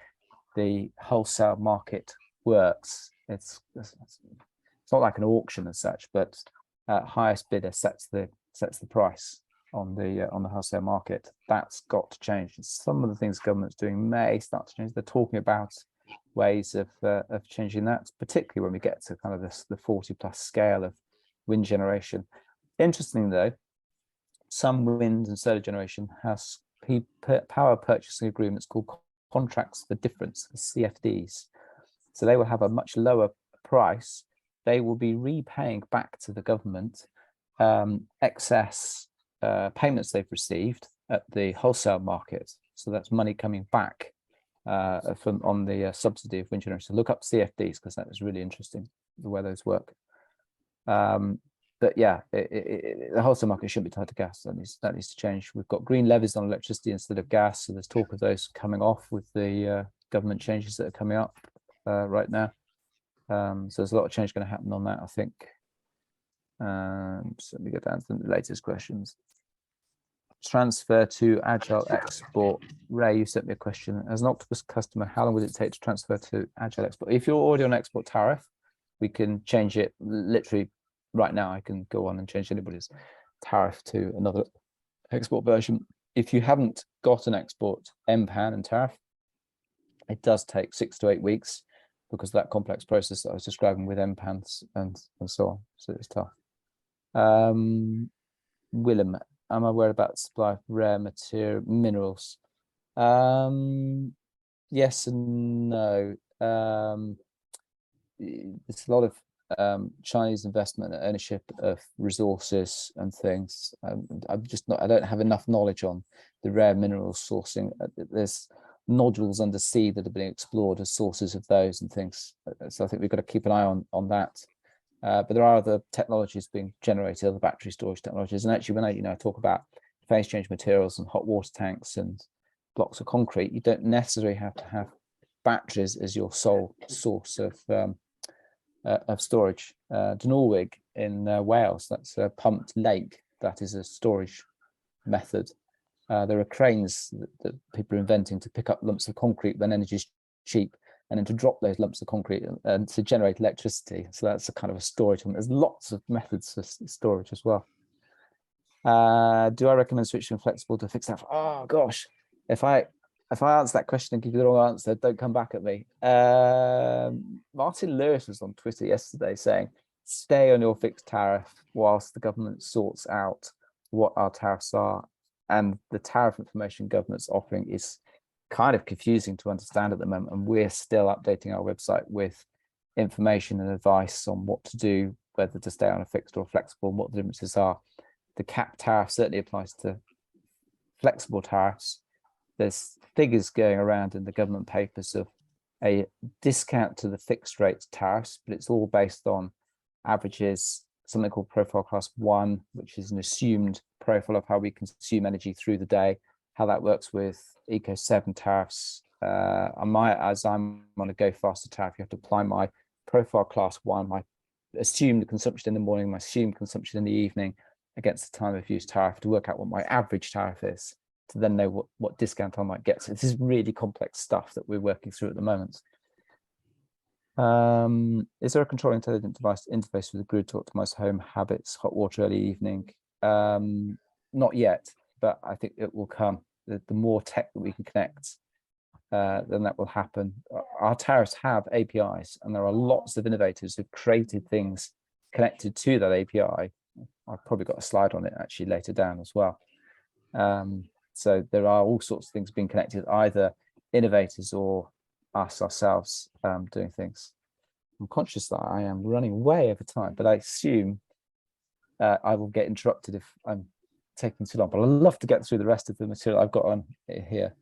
the wholesale market works. It's not like an auction as such, but highest bidder sets the price on the wholesale market. That's got to change. And some of the things government's doing may start to change. They're talking about ways of changing that, particularly when we get to kind of the 40+ scale of wind generation. Interesting though, some wind and solar generation has power purchasing agreements called contracts for difference, CFDs. So they will have a much lower price. They will be repaying back to the government excess payments they've received at the wholesale market. So that's money coming back on the subsidy of wind generation. So look up CFDs because that is really interesting, the way those work. But yeah, the wholesale market shouldn't be tied to gas. That needs to change. We've got green levies on electricity instead of gas. So there's talk of those coming off with the government changes that are coming up right now. So there's a lot of change going to happen on that, I think. So let me go down to the latest questions. Transfer to Agile Export. Ray, you sent me a question. As an Octopus customer, how long would it take to transfer to Agile Export? If you're already on export tariff, we can change it literally right now. I can go on and change anybody's tariff to another export version. If you haven't got an export MPAN and tariff, it does take 6 to 8 weeks because of that complex process that I was describing with MPANs and so on. So it's tough. Willem, am I worried about the supply of rare minerals? Yes and no. There's a lot of Chinese investment and ownership of resources and things. I'm just not. I don't have enough knowledge on the rare minerals sourcing. There's nodules under sea that are being explored as sources of those and things. So I think we've got to keep an eye on that. But there are other technologies being generated, other battery storage technologies. And actually, when I talk about phase change materials and hot water tanks and blocks of concrete, you don't necessarily have to have batteries as your sole source of storage. Norwig in Wales, that's a pumped lake. That is a storage method. There are cranes that people are inventing to pick up lumps of concrete when energy is cheap, and then to drop those lumps of concrete and to generate electricity. So that's a kind of a storage. There's lots of methods for storage as well. Do I recommend switching from flexible to fixed? Oh gosh, if I answer that question and give you the wrong answer, don't come back at me. Martin Lewis was on Twitter yesterday saying, stay on your fixed tariff whilst the government sorts out what our tariffs are. And the tariff information government's offering is kind of confusing to understand at the moment. And we're still updating our website with information and advice on what to do, whether to stay on a fixed or flexible, and what the differences are. The cap tariff certainly applies to flexible tariffs. There's figures going around in the government papers of a discount to the fixed rate tariffs, but it's all based on averages, something called profile class 1, which is an assumed profile of how we consume energy through the day, how that works with Eco 7 tariffs. As I'm on a go faster tariff, you have to apply my profile class 1, my assumed consumption in the morning, my assumed consumption in the evening against the time of use tariff to work out what my average tariff is, to then know what discount I might get. So this is really complex stuff that we're working through at the moment. Is there a control intelligent device interface with the grid to optimize home habits, hot water early evening? Not yet, but I think it will come. The more tech that we can connect, then that will happen. Our tariffs have APIs, and there are lots of innovators who've created things connected to that API. I've probably got a slide on it actually later down as well. So there are all sorts of things being connected, either innovators or us ourselves doing things. I'm conscious that I am running way over time, but I assume I will get interrupted if I'm taking too long. But I'd love to get through the rest of the material I've got on here.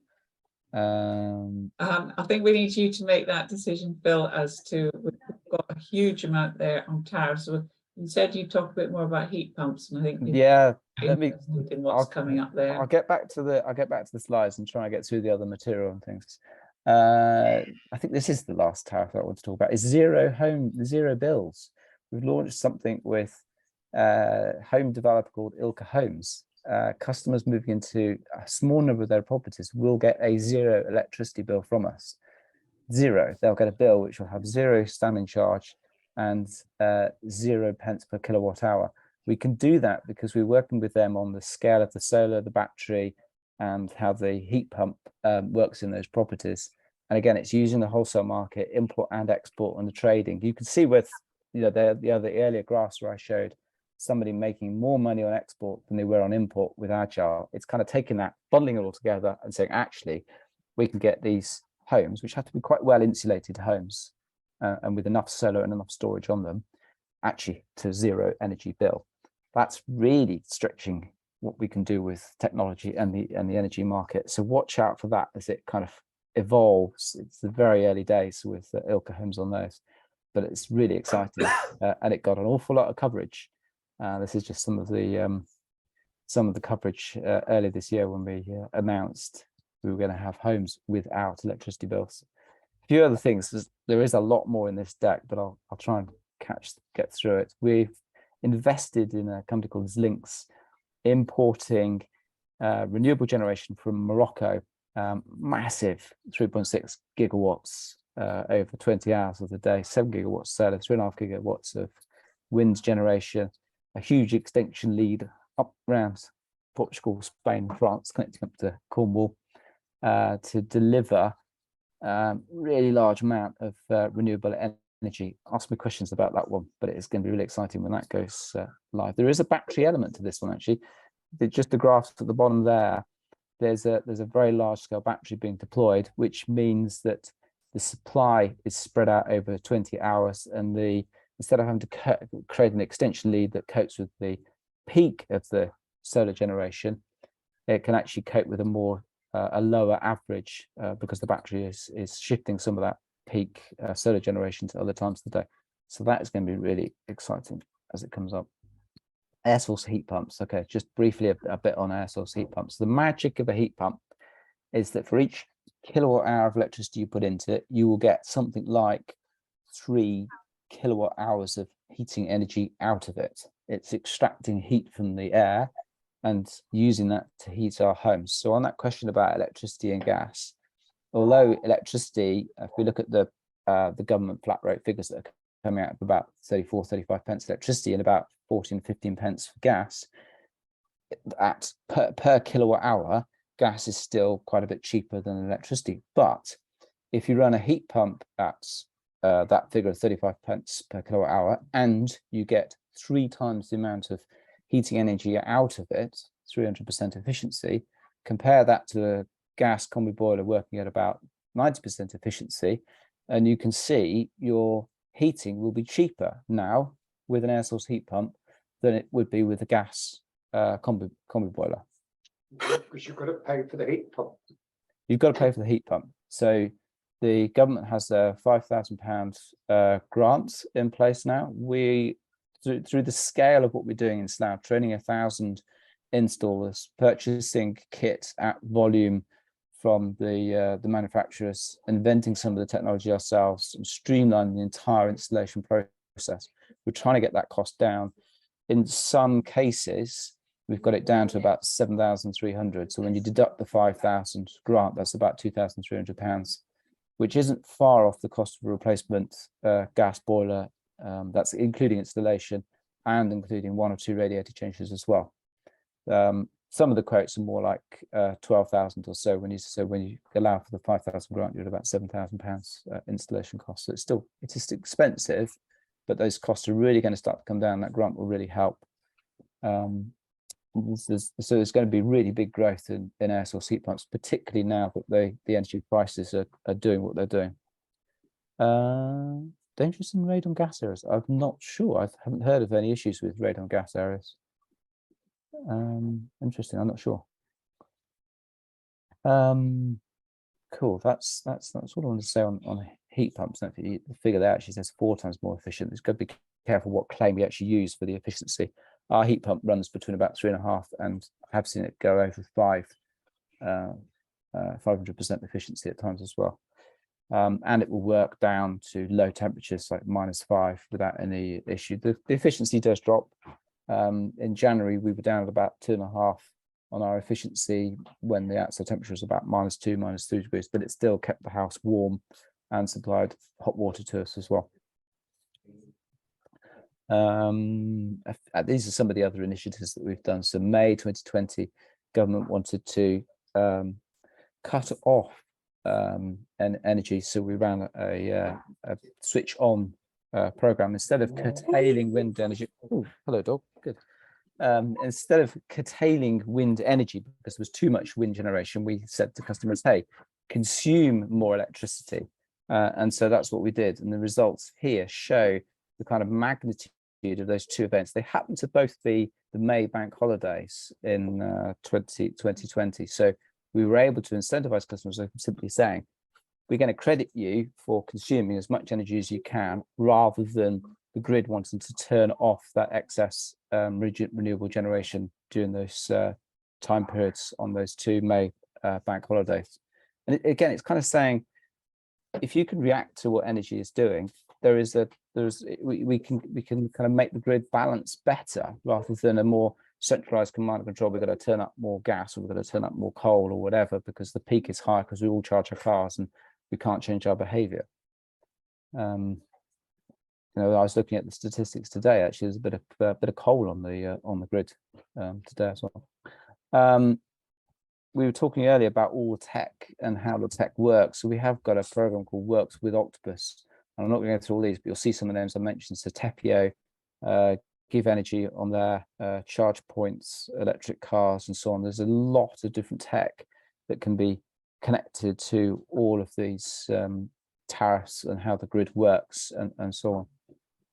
I think we need you to make that decision, Phil, as to, we've got a huge amount there on tariffs. So you said you talk a bit more about heat pumps, and I think interested in what's coming up there. I'll get back to the slides and try and get through the other material and things. I think this is the last tariff that I want to talk about, is zero bills. We've launched something with home developer called Ilka Homes. Customers moving into a small number of their properties will get a zero electricity bill from us. Zero. They'll get a bill which will have zero standing charge and 0 pence per kilowatt hour. We can do that because we're working with them on the scale of the solar, the battery, and how the heat pump works in those properties. And again, it's using the wholesale market, import and export, and the trading. You can see with the earlier graphs where I showed somebody making more money on export than they were on import with Agile. It's kind of taking that, bundling it all together and saying, actually, we can get these homes, which have to be quite well insulated homes, and with enough solar and enough storage on them, actually to zero energy bill. That's really stretching what we can do with technology and the energy market. So watch out for that as it kind of evolves. It's the very early days with Ilka Homes on those, but it's really exciting, and it got an awful lot of coverage. This is just some of the coverage earlier this year when we announced we were going to have homes without electricity bills. A few other things. There is a lot more in this deck, but I'll try and get through it. We've invested in a company called Lynx, importing renewable generation from Morocco, massive 3.6 gigawatts over 20 hours of the day, 7 gigawatts solar, 3.5 gigawatts of wind generation, a huge extension lead up around Portugal, Spain, France, connecting up to Cornwall to deliver really large amount of renewable energy. Ask me questions about that one, but it's going to be really exciting when that goes live. There is a battery element to this one, actually. just the graphs at the bottom there, there's a very large scale battery being deployed, which means that the supply is spread out over 20 hours, and instead of having to create an extension lead that copes with the peak of the solar generation, it can actually cope with a lower average because the battery is shifting some of that peak solar generation to other times of the day. So that is going to be really exciting as it comes up. Air source heat pumps. Okay, just briefly a bit on air source heat pumps. The magic of a heat pump is that for each kilowatt hour of electricity you put into it, you will get something like 3 kilowatt hours of heating energy out of it. It's extracting heat from the air and using that to heat our homes. So on that question about electricity and gas, although electricity, if we look at the government flat rate figures that are coming out of about 34-35 pence electricity and about 14-15 pence for gas, at per kilowatt hour, gas is still quite a bit cheaper than electricity. But if you run a heat pump at that figure of 35 pence per kilowatt hour, and you get 3 times the amount of heating energy out of it, 300% efficiency, compare that to a gas combi boiler working at about 90% efficiency, and you can see your heating will be cheaper now with an air source heat pump than it would be with a gas combi boiler. Because you've got to pay for the heat pump. You've got to pay for the heat pump. So the government has a £5,000 grant in place now. We, through the scale of what we're doing in Slough, training 1,000 installers, purchasing kit at volume from the manufacturers, inventing some of the technology ourselves, and streamlining the entire installation process. We're trying to get that cost down. In some cases, we've got it down to about 7,300. So when you deduct the 5,000 grant, that's about £2,300, which isn't far off the cost of a replacement gas boiler. That's including installation and including 1 or 2 radiator changes as well. Some of the quotes are more like 12,000 or so. When you allow for the 5,000 grant, you're at about £7,000 installation costs. So it is expensive, but those costs are really going to start to come down. That grant will really help. So there's going to be really big growth in air source heat pumps, particularly now that the energy prices are doing what they're doing. Dangerous in radon gas areas? I'm not sure. I haven't heard of any issues with radon gas areas. Interesting. I'm not sure. Cool. That's what I wanted to say on heat pumps. The figure there actually says 4 times more efficient. It's got to be careful what claim we actually use for the efficiency. Our heat pump runs between about 3.5 and I have seen it go over 500% efficiency at times as well. And it will work down to low temperatures like -5 without any issue. The efficiency does drop. In January, we were down at about 2.5 on our efficiency when the outside temperature was about -2, -3 degrees, but it still kept the house warm and supplied hot water to us as well. These are some of the other initiatives that we've done. So May 2020, government wanted to cut off energy, so we ran a switch on program instead of curtailing wind energy. Oh, hello dog. Good. Instead of curtailing wind energy because there was too much wind generation, we said to customers, hey, consume more electricity. And so that's what we did. And the results here show the kind of magnitude of those 2 events. They happen to both be the May bank holidays in 2020. So we were able to incentivize customers by simply saying, we're going to credit you for consuming as much energy as you can, rather than the grid wanting to turn off that excess renewable generation during those time periods on those 2 May bank holidays. And again, it's kind of saying, if you can react to what energy is doing, we can kind of make the grid balance better, rather than a more centralized command and control. We've got to turn up more gas, or we've got to turn up more coal or whatever, because the peak is high because we all charge our cars and we can't change our behavior. I was looking at the statistics today. Actually, there's a bit of coal on the grid today as well. We were talking earlier about all the tech and how the tech works. So we have got a program called Works with Octopus. And I'm not going to go through all these, but you'll see some of the names I mentioned. So Tepio, give energy on their charge points, electric cars, and so on. There's a lot of different tech that can be connected to all of these tariffs and how the grid works and so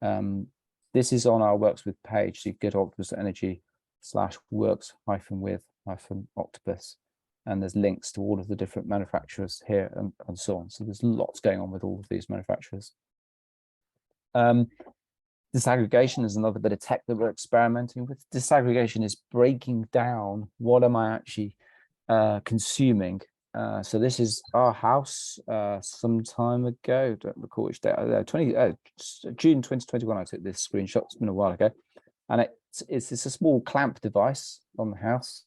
on. This is on our Works With page. So you get Octopus Energy /works-with-Octopus, and there's links to all of the different manufacturers here and so on. So there's lots going on with all of these manufacturers. Disaggregation is another bit of tech that we're experimenting with. Disaggregation is breaking down what am I actually consuming. So this is our house some time ago. Don't recall which day. June 2021. I took this screenshot. It's been a while ago, and it's a small clamp device on the house,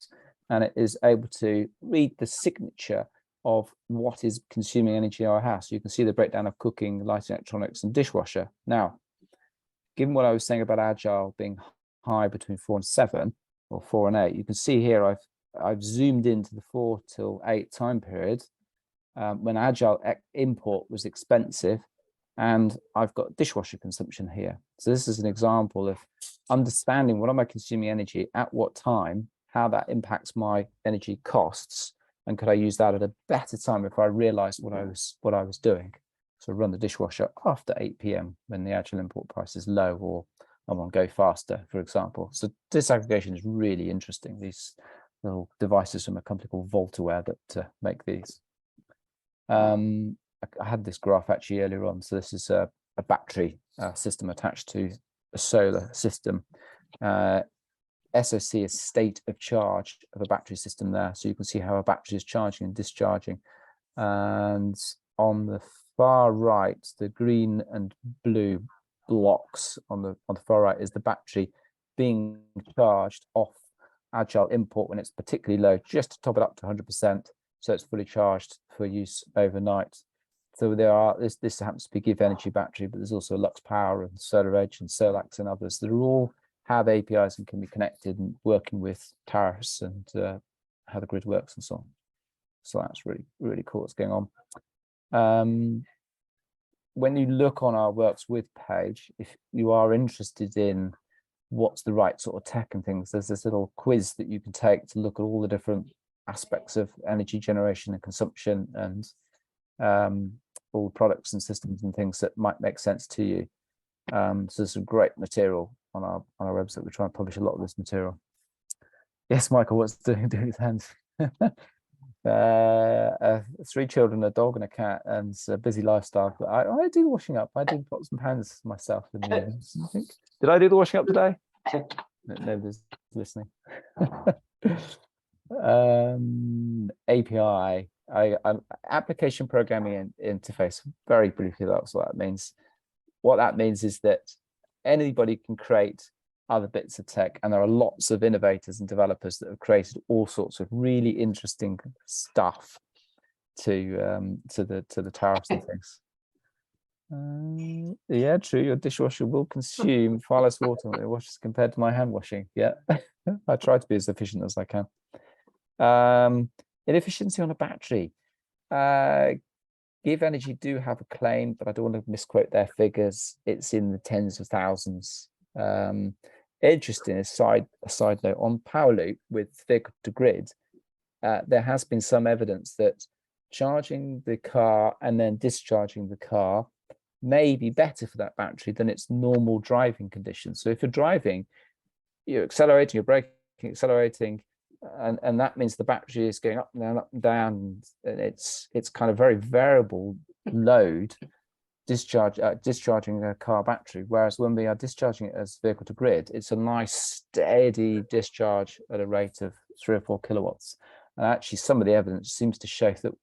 and it is able to read the signature of what is consuming energy in our house. You can see the breakdown of cooking, lighting, electronics, and dishwasher. Now, given what I was saying about Agile being high between 4 and 7 or 4 and 8, you can see here I've zoomed into the 4 till 8 time period when Agile import was expensive, and I've got dishwasher consumption here. So this is an example of understanding what am I consuming energy at what time, how that impacts my energy costs, and could I use that at a better time if I realized what I was doing. So run the dishwasher after 8 p.m. when the Agile import price is low, or I'm on Go Faster, for example. So disaggregation is really interesting. These little devices from a company called Voltaware that make these. I had this graph actually earlier on. So this is a battery system attached to a solar system. SOC is state of charge of a battery system there. So you can see how a battery is charging and discharging. And on the far right, the green and blue blocks on the far right is the battery being charged off Agile import when it's particularly low, just to top it up to 100%, so it's fully charged for use overnight. So this happens to be Give Energy battery, but there's also Lux Power and Solar Edge and Solax and others that are all have APIs and can be connected and working with tariffs and how the grid works and so on. So that's really, really cool what's going on. When you look on our Works With page, if you are interested in what's the right sort of tech and things, there's this little quiz that you can take to look at all the different aspects of energy generation and consumption and all products and systems and things that might make sense to you. So there's some great material on our website. We try and publish a lot of this material. Yes, Michael, what's doing with hands? 3 children, a dog and a cat, and a busy lifestyle. But I do the washing up. I do pots and pans myself in the evenings, I think. Did I do the washing up today? Nobody's listening. API, application programming interface. Very briefly, that's what that means. What that means is that anybody can create other bits of tech, and there are lots of innovators and developers that have created all sorts of really interesting stuff to the tariffs and things. Yeah, true. Your dishwasher will consume far less water when it washes compared to my hand washing. Yeah, I try to be as efficient as I can. Inefficiency on a battery. Give Energy do have a claim, but I don't want to misquote their figures. It's in the tens of thousands. Interesting, a side note on power loop with vehicle to grid, there has been some evidence that charging the car and then discharging the car may be better for that battery than its normal driving conditions. So if you're driving, you're accelerating, you're braking, accelerating, and that means the battery is going up and down, and it's kind of very variable load discharging a car battery, whereas when we are discharging it as vehicle to grid, it's a nice steady discharge at a rate of 3 or 4 kilowatts. And actually some of the evidence seems to show that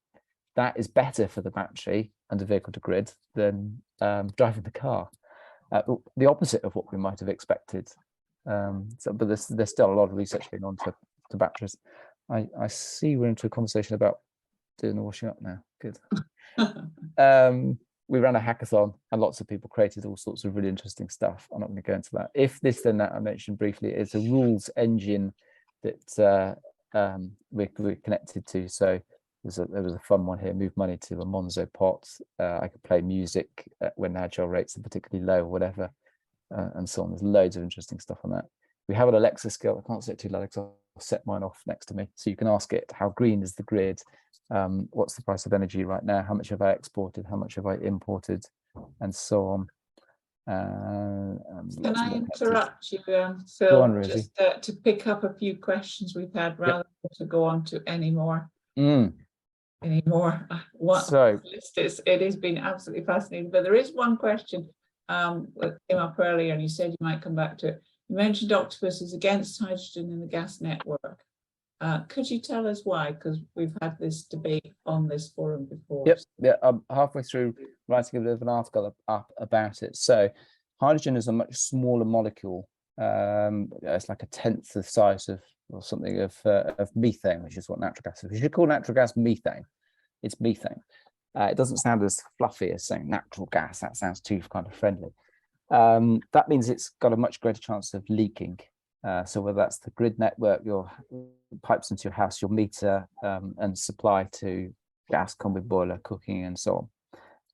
that is better for the battery and the vehicle to grid than driving the car. The opposite of what we might have expected. But there's still a lot of research going on to batteries. I see we're into a conversation about doing the washing up now. Good. We ran a hackathon and lots of people created all sorts of really interesting stuff. I'm not going to go into that. If this then that I mentioned briefly is a rules engine that we're connected to. So there was a fun one here, move money to a Monzo pot. I could play music when Agile rates are particularly low or whatever. and so on. There's loads of interesting stuff on that. We have an Alexa skill. I can't say it too loud because I'll set mine off next to me. So you can ask it, how green is the grid? What's the price of energy right now? How much have I exported? How much have I imported? And so on. Can I interrupt you, Go Phil, on, Rosie. just to pick up a few questions we've had rather than to go on to any more. What So it has been absolutely fascinating, but there is one question that came up earlier, and you said you might come back to it. You mentioned Octopus is against hydrogen in the gas network. Could you tell us why? Because we've had this debate on this forum before. Yep, yeah, I'm halfway through writing a bit of an article up about it. So hydrogen is a much smaller molecule. It's like a tenth the size of or something of methane, which is what natural gas is. We should call natural gas methane. It's methane. It doesn't sound as fluffy as saying natural gas. That sounds too kind of friendly. That means it's got a much greater chance of leaking. So whether that's the grid network, your pipes into your house, your meter, and supply to gas, combi boiler, cooking, and so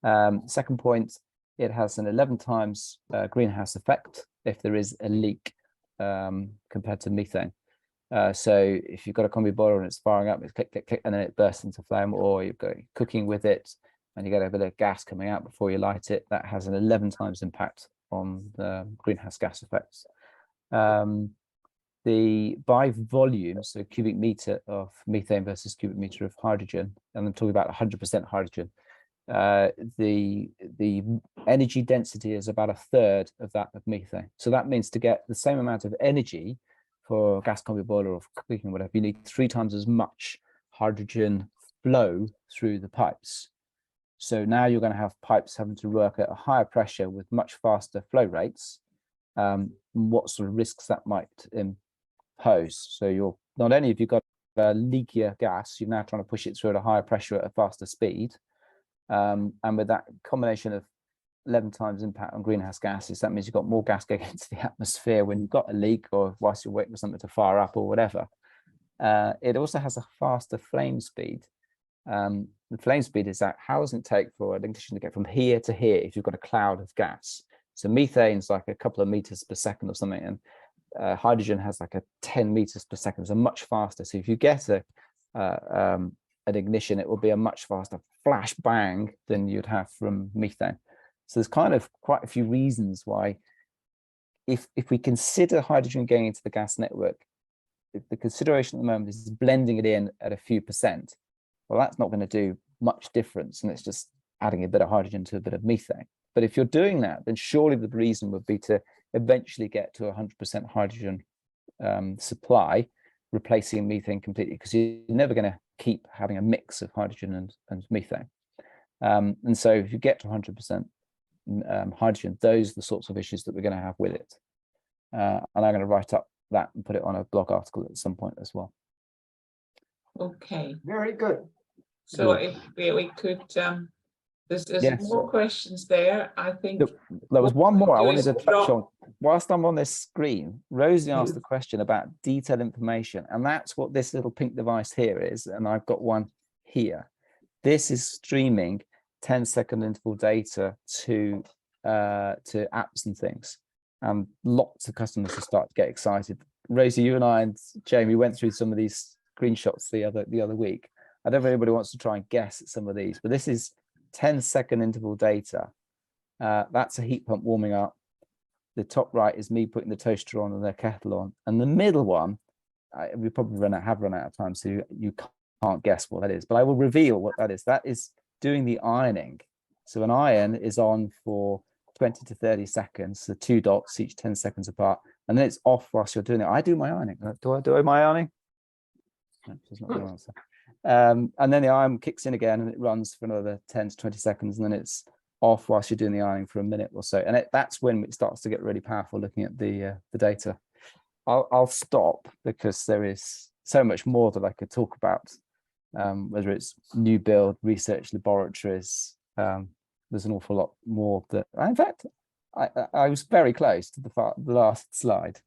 on. Second point, it has an 11 times greenhouse effect if there is a leak compared to methane. So if you've got a combi boiler and it's firing up, it's click, click, click, and then it bursts into flame, or you're cooking with it and you get a bit of gas coming out before you light it, that has an 11 times impact on the greenhouse gas effects. By volume, so cubic meter of methane versus cubic meter of hydrogen, and I'm talking about 100% hydrogen, the energy density is about a third of that of methane. So that means to get the same amount of energy for a gas combi boiler or for cooking, whatever, you need 3 times as much hydrogen flow through the pipes. So now you're going to have pipes having to work at a higher pressure with much faster flow rates. What sort of risks that might impose? So you're not only have you got a leakier gas, you're now trying to push it through at a higher pressure at a faster speed. And with that combination of 11 times impact on greenhouse gases, that means you've got more gas going into the atmosphere when you've got a leak or whilst you're waiting for something to fire up or whatever. It also has a faster flame speed. The flame speed is that how does it take for an ignition to get from here to here if you've got a cloud of gas? So methane's like a couple of meters per second or something, and hydrogen has like a 10 meters per second, so much faster. So if you get an ignition, it will be a much faster flash bang than you'd have from methane. So there's kind of quite a few reasons why, if we consider hydrogen going into the gas network, the consideration at the moment is blending it in at a few percent. Well, that's not going to do much difference, and it's just adding a bit of hydrogen to a bit of methane. But if you're doing that, then surely the reason would be to eventually get to 100% hydrogen supply, replacing methane completely, because you're never going to keep having a mix of hydrogen and methane. And so if you get to 100% hydrogen, those are the sorts of issues that we're going to have with it. And I'm going to write up that and put it on a blog article at some point as well. Okay. Very good. So if we could, there's Yes. more questions there. I think There was one more I wanted to Just touch on. Whilst I'm on this screen, Rosie asked a question about detailed information, and that's what this little pink device here is, and I've got one here. This is streaming 10-second interval data to apps and things, and lots of customers will start to get excited. Rosie, you and I and Jamie went through some of these screenshots the other week. I don't know if anybody wants to try and guess at some of these, but this is 10-second interval data. That's a heat pump warming up. The top right is me putting the toaster on and the kettle on, and the middle one, we probably have run out of time, so you can't guess what that is, but I will reveal what that is. That is doing the ironing. So an iron is on for 20 to 30 seconds, so 2 dots, each 10 seconds apart, and then it's off whilst you're doing it. I do my ironing. Do I do my ironing? No, she's not going to answer. And then the iron kicks in again and it runs for another 10 to 20 seconds, and then it's off whilst you're doing the ironing for a minute or so. And that's when it starts to get really powerful looking at the data. I'll stop because there is so much more that I could talk about, whether it's new build, research laboratories. There's an awful lot more that, in fact, I was very close to the last slide.